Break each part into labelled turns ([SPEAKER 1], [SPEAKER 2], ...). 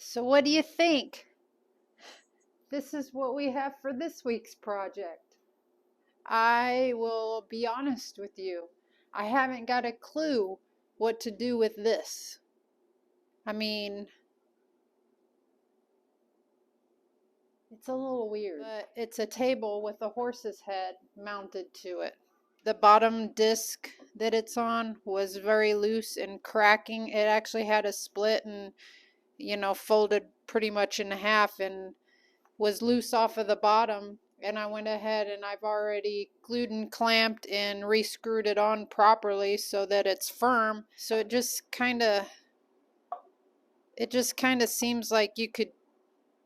[SPEAKER 1] So what do you think? This is what we have for this week's project. I will be honest with you. I haven't got a clue what to do with this. I mean, it's a little weird, but it's a table with a horse's head mounted to it. The bottom disc that it's on was very loose and cracking. It actually had a split and, folded pretty much in half and was loose off of the bottom. And I went ahead and I've already glued and clamped and re-screwed it on properly so that it's firm. So it just kind of seems like you could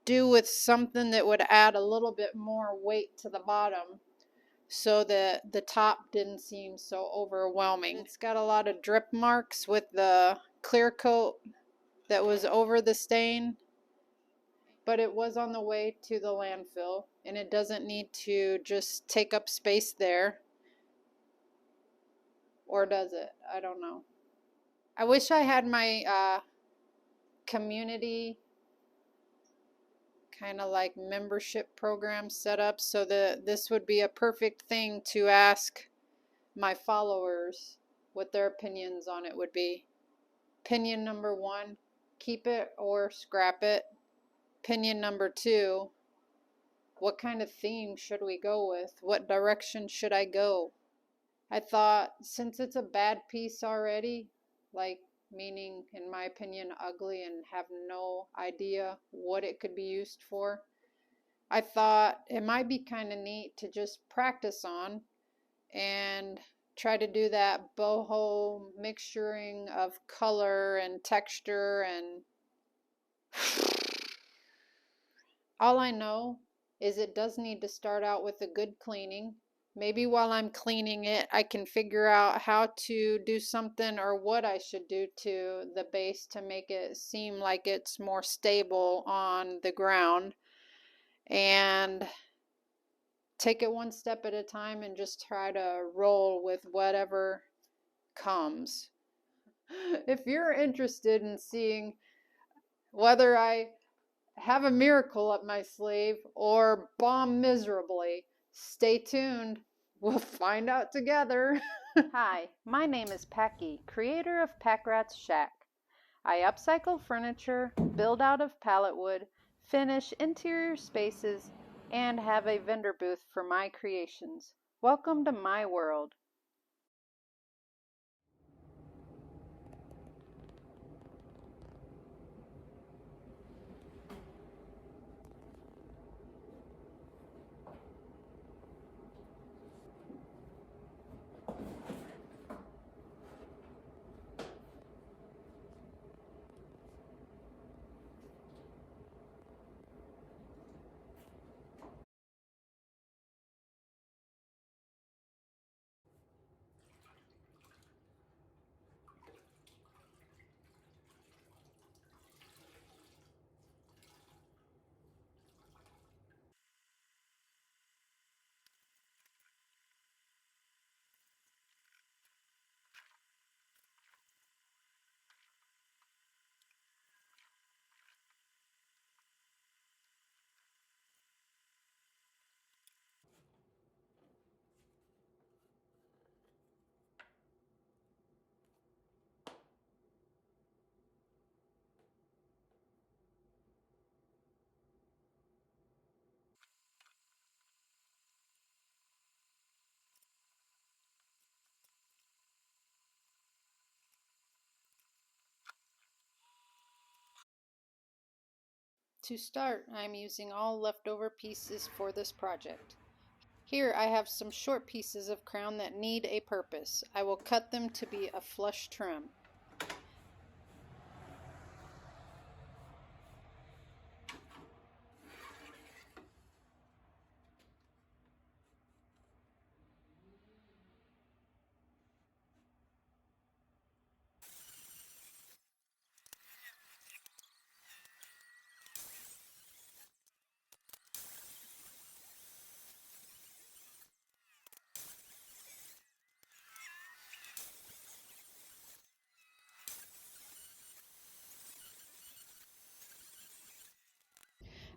[SPEAKER 1] do with something that would add a little bit more weight to the bottom so that the top didn't seem so overwhelming. It's got a lot of drip marks with the clear coat that was over the stain, but it was on the way to the landfill and it doesn't need to just take up space there. Or does it? I don't know. I wish I had my community kind of like membership program set up so that this would be a perfect thing to ask my followers what their opinions on it would be. Opinion number 1, keep it or scrap it. Opinion number 2, what kind of theme should we go with? What direction should I go? I thought since it's a bad piece already, like meaning in my opinion ugly and have no idea what it could be used for, I thought it might be kind of neat to just practice on and try to do that boho mixturing of color and texture. And all I know is it does need to start out with a good cleaning. Maybe while I'm cleaning it, I can figure out how to do something or what I should do to the base to make it seem like it's more stable on the ground, and take it one step at a time and just try to roll with whatever comes. If you're interested in seeing whether I have a miracle up my sleeve or bomb miserably, stay tuned. We'll find out together. Hi, my name is Packy, creator of Pack Rat's Shack. I upcycle furniture, build out of pallet wood, finish interior spaces, and have a vendor booth for my creations. Welcome to my world. To start, I'm using all leftover pieces for this project. Here I have some short pieces of crown that need a purpose. I will cut them to be a flush trim.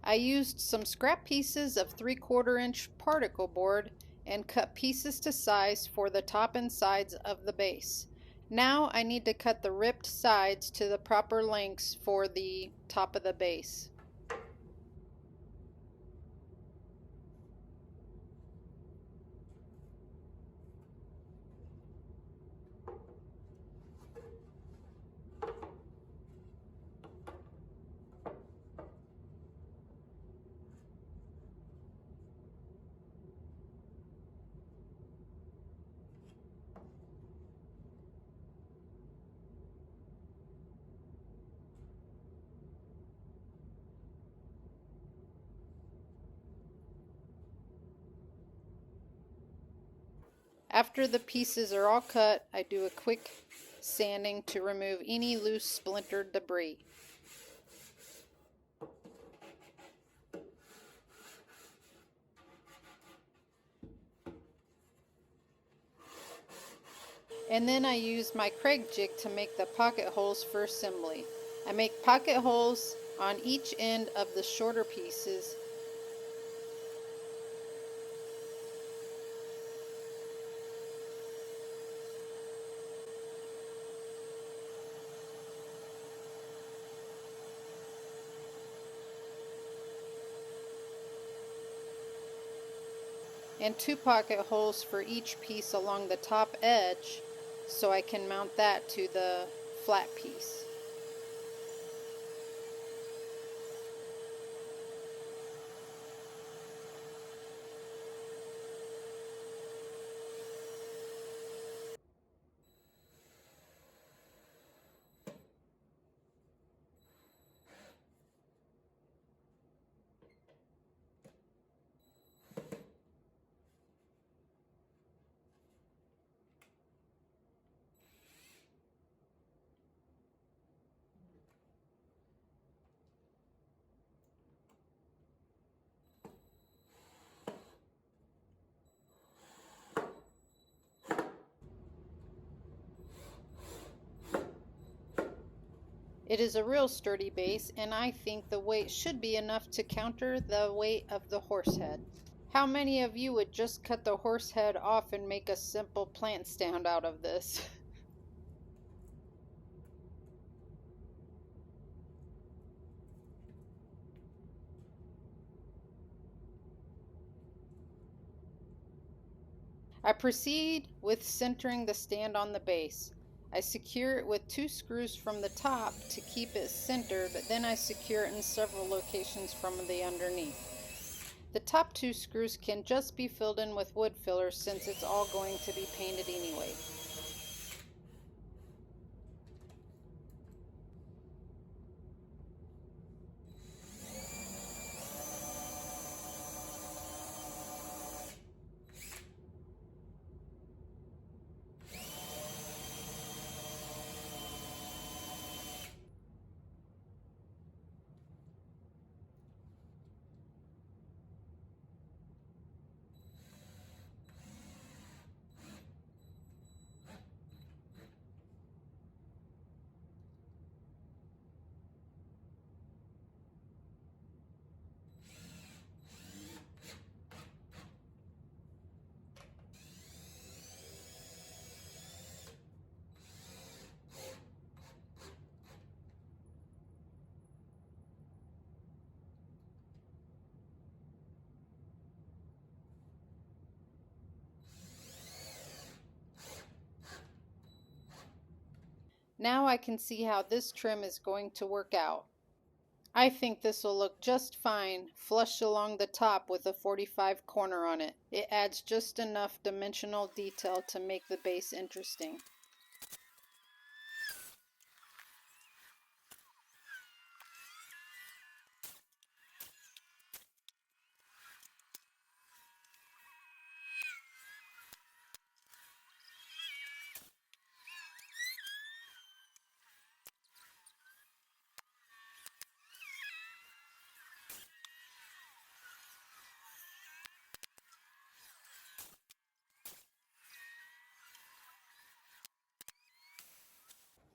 [SPEAKER 1] I used some scrap pieces of 3/4 inch particle board and cut pieces to size for the top and sides of the base. Now I need to cut the ripped sides to the proper lengths for the top of the base. After the pieces are all cut, I do a quick sanding to remove any loose splintered debris. And then I use my Craig jig to make the pocket holes for assembly. I make pocket holes on each end of the shorter pieces and 2 pocket holes for each piece along the top edge so I can mount that to the flat piece. It is a real sturdy base, and I think the weight should be enough to counter the weight of the horse head. How many of you would just cut the horse head off and make a simple plant stand out of this? I proceed with centering the stand on the base. I secure it with 2 screws from the top to keep it centered, but then I secure it in several locations from the underneath. The top 2 screws can just be filled in with wood filler since it's all going to be painted anyway. Now I can see how this trim is going to work out. I think this will look just fine flush along the top with a 45 corner on it. It adds just enough dimensional detail to make the base interesting.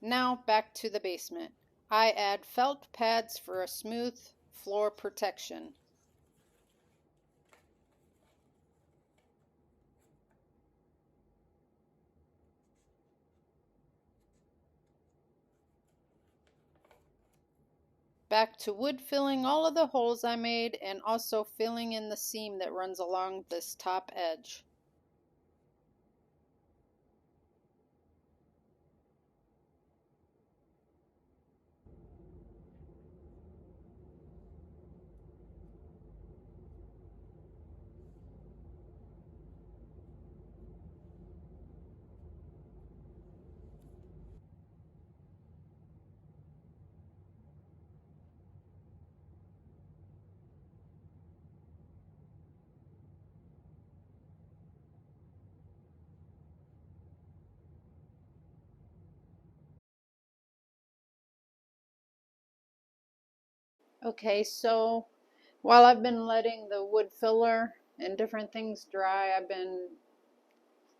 [SPEAKER 1] Now back to the basement. I add felt pads for a smooth floor protection. Back to wood filling all of the holes I made and also filling in the seam that runs along this top edge. Okay, so while I've been letting the wood filler and different things dry, I've been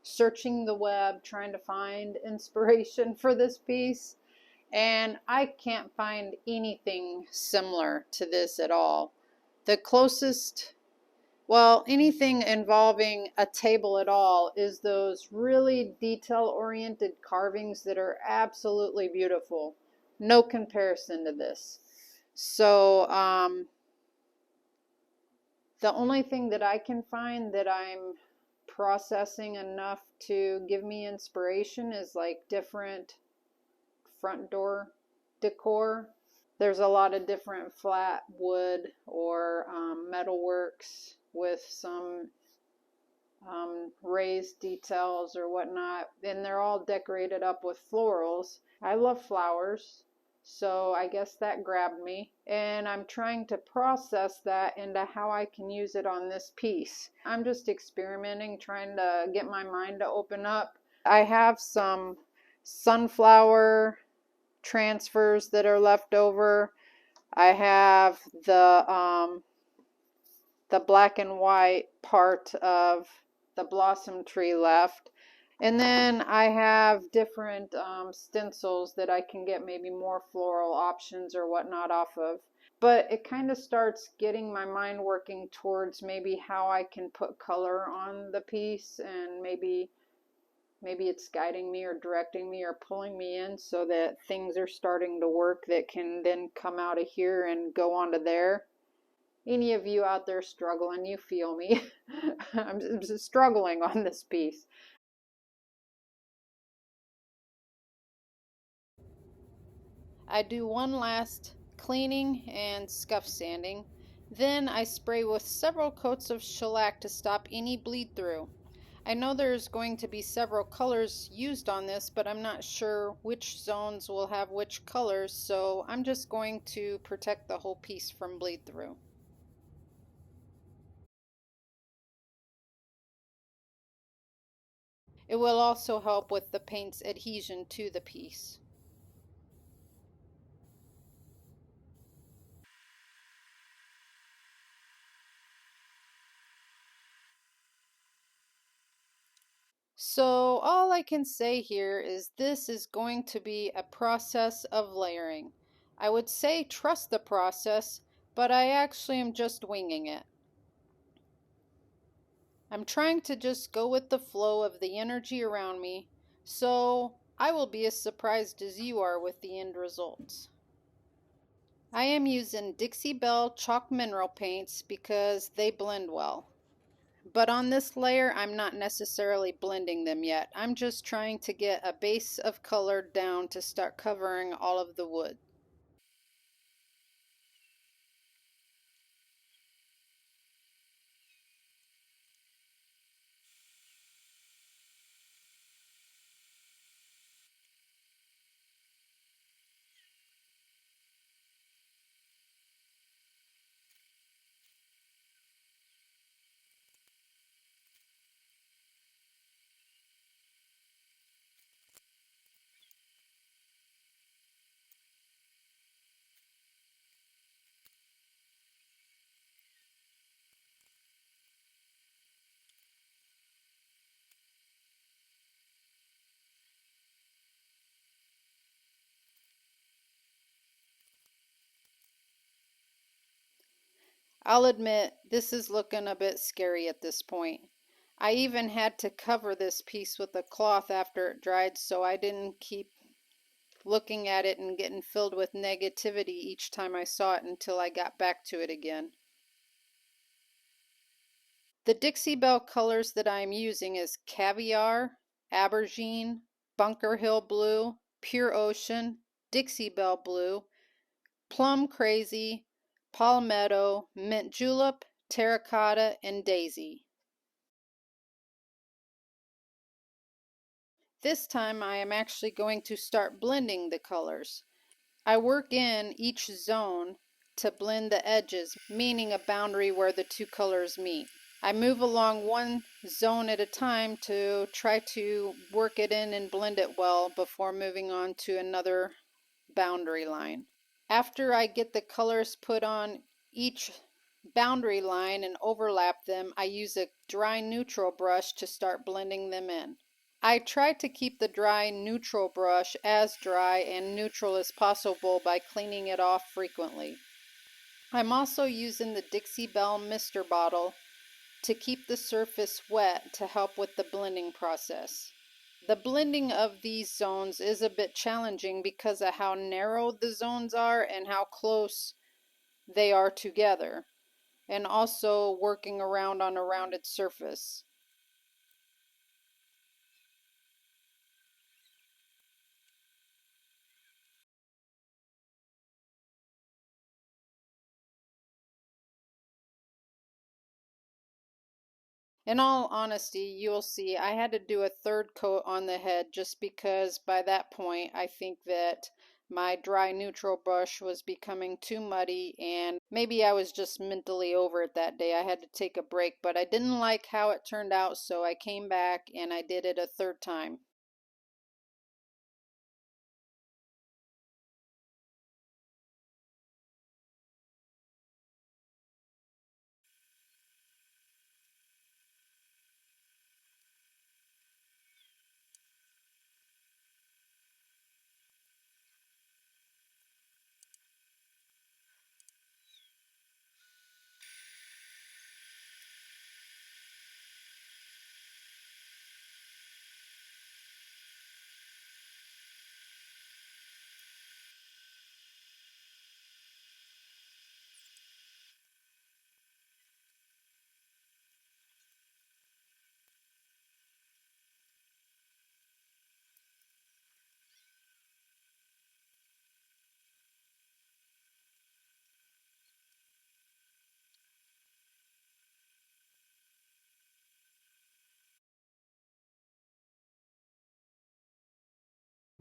[SPEAKER 1] searching the web trying to find inspiration for this piece, and I can't find anything similar to this at all. The closest, well, anything involving a table at all is those really detail-oriented carvings that are absolutely beautiful. No comparison to this. So, the only thing that I can find that I'm processing enough to give me inspiration is like different front door decor. There's a lot of different flat wood or metal works with some raised details or whatnot, and they're all decorated up with florals. I love flowers, so I guess that grabbed me, and I'm trying to process that into how I can use it on this piece. I'm just experimenting, trying to get my mind to open up. I have some sunflower transfers that are left over. I have the black and white part of the blossom tree left. And then I have different stencils that I can get maybe more floral options or whatnot off of. But it kind of starts getting my mind working towards maybe how I can put color on the piece, and maybe it's guiding me or directing me or pulling me in so that things are starting to work that can then come out of here and go onto there. Any of you out there struggling, you feel me. I'm struggling on this piece. I do one last cleaning and scuff sanding. Then I spray with several coats of shellac to stop any bleed through. I know there's going to be several colors used on this, but I'm not sure which zones will have which colors, so I'm just going to protect the whole piece from bleed through. It will also help with the paint's adhesion to the piece. So all I can say here is this is going to be a process of layering. I would say trust the process, but I actually am just winging it. I'm trying to just go with the flow of the energy around me, so I will be as surprised as you are with the end results. I am using Dixie Belle chalk mineral paints because they blend well. But on this layer, I'm not necessarily blending them yet. I'm just trying to get a base of color down to start covering all of the wood. I'll admit, this is looking a bit scary at this point. I even had to cover this piece with a cloth after it dried so I didn't keep looking at it and getting filled with negativity each time I saw it until I got back to it again. The Dixie Belle colors that I'm using is Caviar, Aubergine, Bunker Hill Blue, Pure Ocean, Dixie Belle Blue, Plum Crazy, Palmetto, Mint Julep, Terracotta, and Daisy. This time I am actually going to start blending the colors. I work in each zone to blend the edges, meaning a boundary where the two colors meet. I move along one zone at a time to try to work it in and blend it well before moving on to another boundary line. After I get the colors put on each boundary line and overlap them, I use a dry neutral brush to start blending them in. I try to keep the dry neutral brush as dry and neutral as possible by cleaning it off frequently. I'm also using the Dixie Belle Mister bottle to keep the surface wet to help with the blending process. The blending of these zones is a bit challenging because of how narrow the zones are and how close they are together, and also working around on a rounded surface. In all honesty, you'll see I had to do a third coat on the head just because by that point I think that my dry neutral brush was becoming too muddy and maybe I was just mentally over it that day. I had to take a break, but I didn't like how it turned out, so I came back and I did it a third time.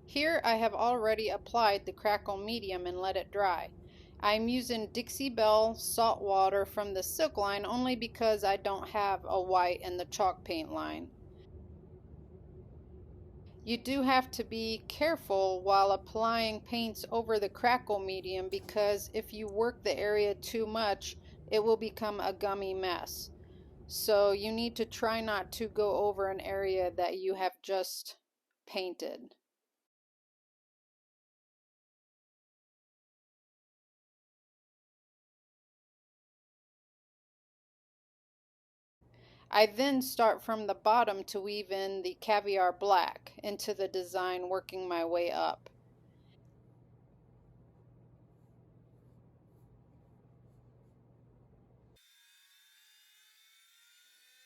[SPEAKER 1] Here I have already applied the Crackle Medium and let it dry. I'm using Dixie Belle Saltwater from the Silk line only because I don't have a white in the chalk paint line. You do have to be careful while applying paints over the Crackle Medium because if you work the area too much, it will become a gummy mess. So you need to try not to go over an area that you have just painted. I then start from the bottom to weave in the Caviar black into the design, working my way up.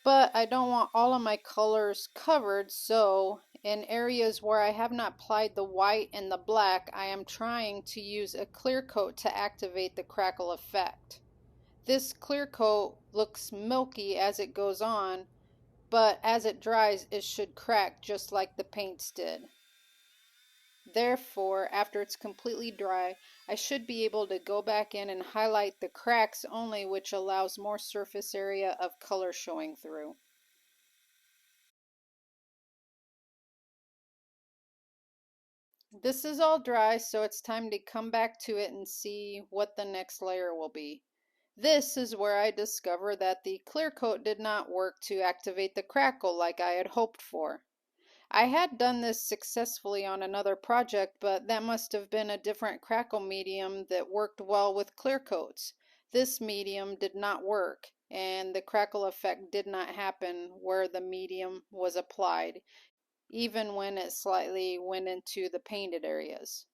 [SPEAKER 1] But I don't want all of my colors covered, so in areas where I have not applied the white and the black, I am trying to use a clear coat to activate the crackle effect. This clear coat looks milky as it goes on, but as it dries it should crack just like the paints did. Therefore, after it's completely dry, I should be able to go back in and highlight the cracks only, which allows more surface area of color showing through. This is all dry, so it's time to come back to it and see what the next layer will be. This is where I discover that the clear coat did not work to activate the crackle like I had hoped for. I had done this successfully on another project, but that must have been a different crackle medium that worked well with clear coats. this medium did not work, and the crackle effect did not happen where the medium was applied, even when it slightly went into the painted areas.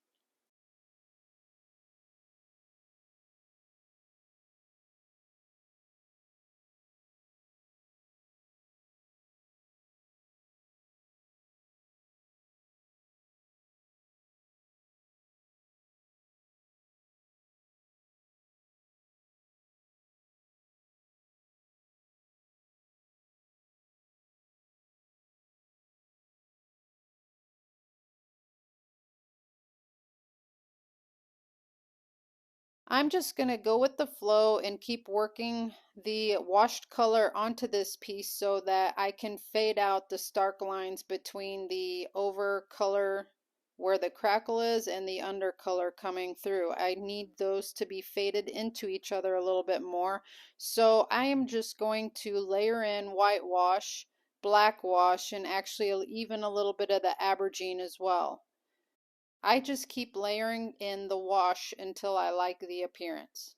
[SPEAKER 1] I'm just going to go with the flow and keep working the washed color onto this piece so that I can fade out the stark lines between the over color where the crackle is and the undercolor coming through. I need those to be faded into each other a little bit more. So I am just going to layer in whitewash, black wash, and actually even a little bit of the aubergine as well. I just keep layering in the wash until I like the appearance.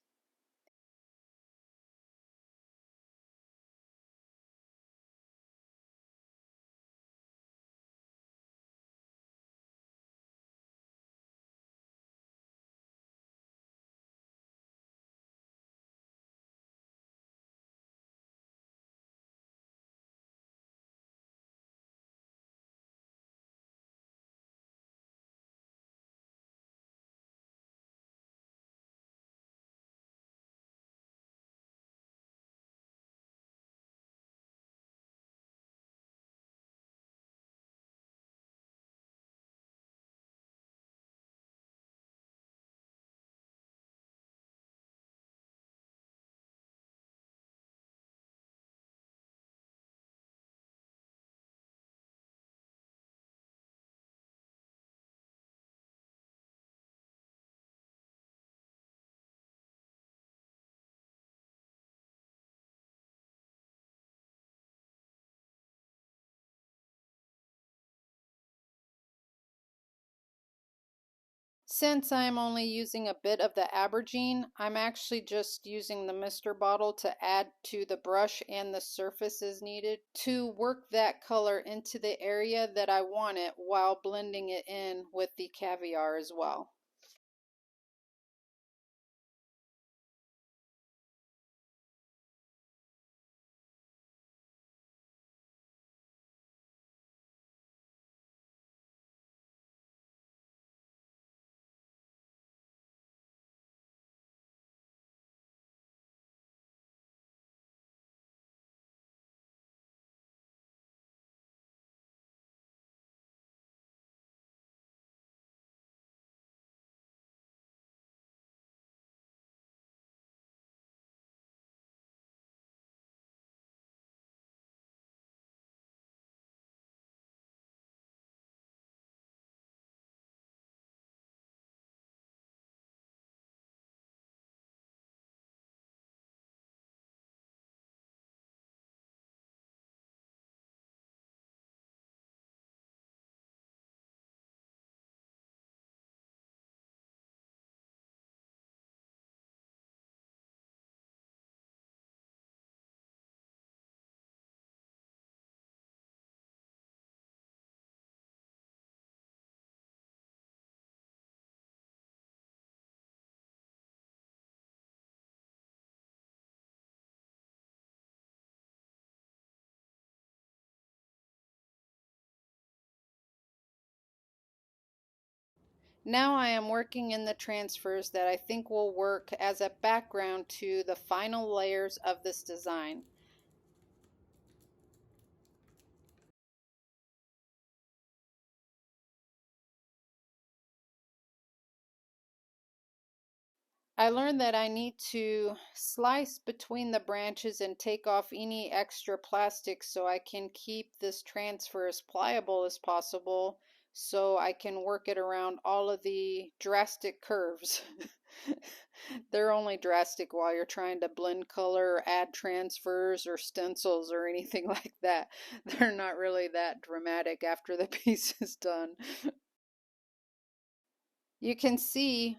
[SPEAKER 1] Since I'm only using a bit of the aubergine, I'm actually just using the mister bottle to add to the brush and the surface as needed to work that color into the area that I want it while blending it in with the caviar as well. Now I am working in the transfers that I think will work as a background to the final layers of this design. I learned that I need to slice between the branches and take off any extra plastic so I can keep this transfer as pliable as possible so I can work it around all of the drastic curves. They're only drastic while you're trying to blend color, or add transfers or stencils or anything like that. They're not really that dramatic after the piece is done. You can see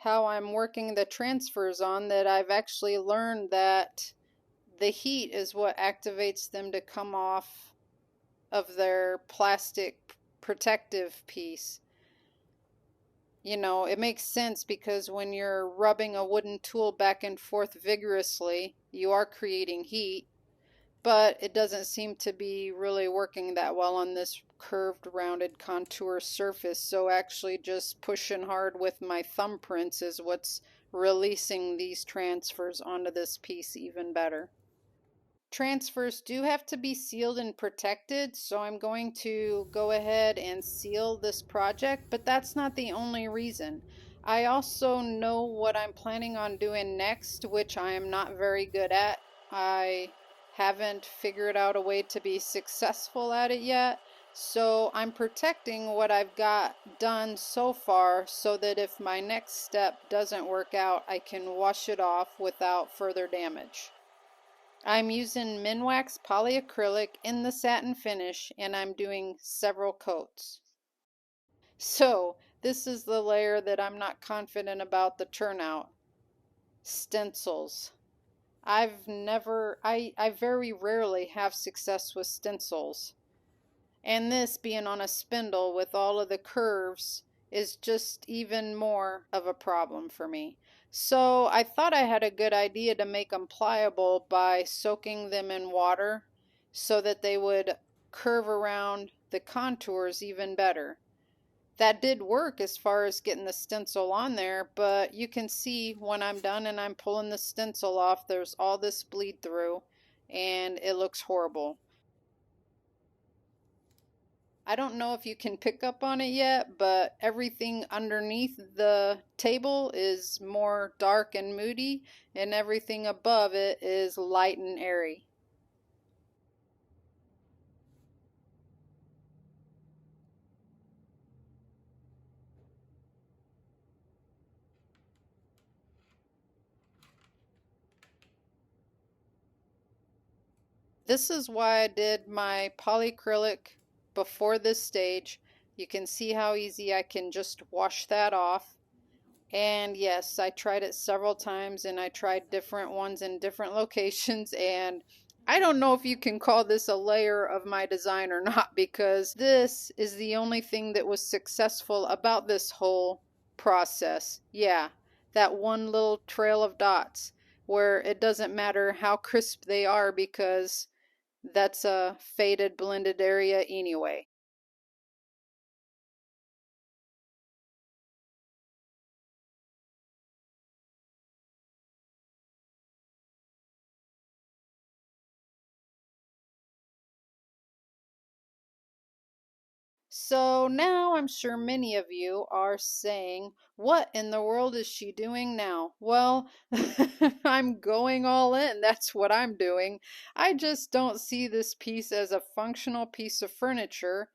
[SPEAKER 1] how I'm working the transfers on that I've actually learned that the heat is what activates them to come off of their plastic protective piece. You know, it makes sense because when you're rubbing a wooden tool back and forth vigorously, you are creating heat, but it doesn't seem to be really working that well on this curved, rounded contour surface. So actually just pushing hard with my thumbprints is what's releasing these transfers onto this piece even better. Transfers do have to be sealed and protected, so I'm going to go ahead and seal this project, but that's not the only reason. I also know what I'm planning on doing next, which I am not very good at. I haven't figured out a way to be successful at it yet, so I'm protecting what I've got done so far so that if my next step doesn't work out, I can wash it off without further damage. I'm using Minwax Polycrylic in the satin finish, and I'm doing several coats. So this is the layer that I'm not confident about the turnout. Stencils. I very rarely have success with stencils. And this being on a spindle with all of the curves is just even more of a problem for me. So I thought I had a good idea to make them pliable by soaking them in water so that they would curve around the contours even better. That did work as far as getting the stencil on there, but you can see when I'm done and I'm pulling the stencil off, there's all this bleed through and it looks horrible. I don't know if you can pick up on it yet, but everything underneath the table is more dark and moody, and everything above it is light and airy. This is why I did my polycrylic before this stage. You can see how easy I can just wash that off. And yes, I tried it several times and I tried different ones in different locations, and I don't know if you can call this a layer of my design or not, because this is the only thing that was successful about this whole process. Yeah, that one little trail of dots where it doesn't matter how crisp they are because that's a faded blended area anyway. So now I'm sure many of you are saying, what in the world is she doing now? Well, I'm going all in. That's what I'm doing. I just don't see this piece as a functional piece of furniture.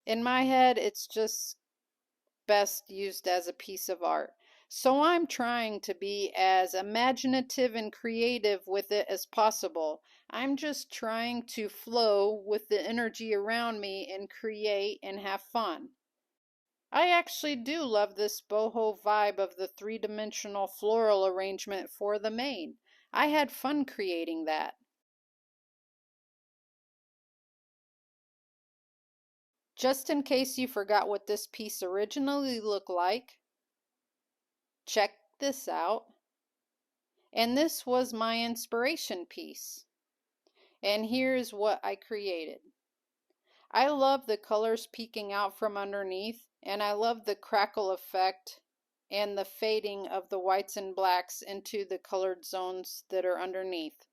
[SPEAKER 1] In my head, it's just best used as a piece of art. So I'm trying to be as imaginative and creative with it as possible. I'm just trying to flow with the energy around me and create and have fun. I actually do love this boho vibe of the three-dimensional floral arrangement for the mane. I had fun creating that. Just in case you forgot what this piece originally looked like, check this out. And this was my inspiration piece. And here's what I created. I love the colors peeking out from underneath, and I love the crackle effect and the fading of the whites and blacks into the colored zones that are underneath.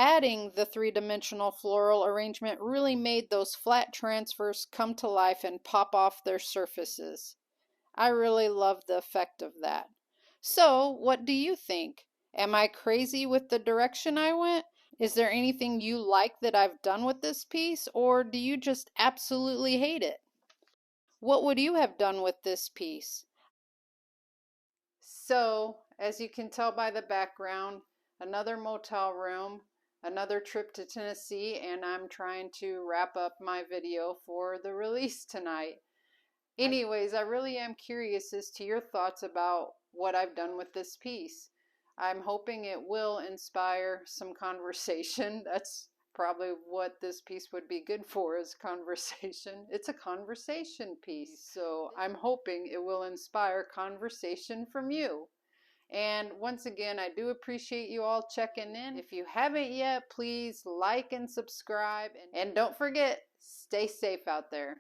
[SPEAKER 1] Adding the three-dimensional floral arrangement really made those flat transfers come to life and pop off their surfaces. I really love the effect of that. So, what do you think? Am I crazy with the direction I went? Is there anything you like that I've done with this piece, or do you just absolutely hate it? What would you have done with this piece? So, as you can tell by the background, another motel room, another trip to Tennessee, and I'm trying to wrap up my video for the release tonight. Anyways, I really am curious as to your thoughts about what I've done with this piece. I'm hoping it will inspire some conversation. That's probably what this piece would be good for, is conversation. It's a conversation piece, so I'm hoping it will inspire conversation from you. And once again, I do appreciate you all checking in. If you haven't yet, please like and subscribe. And don't forget, stay safe out there.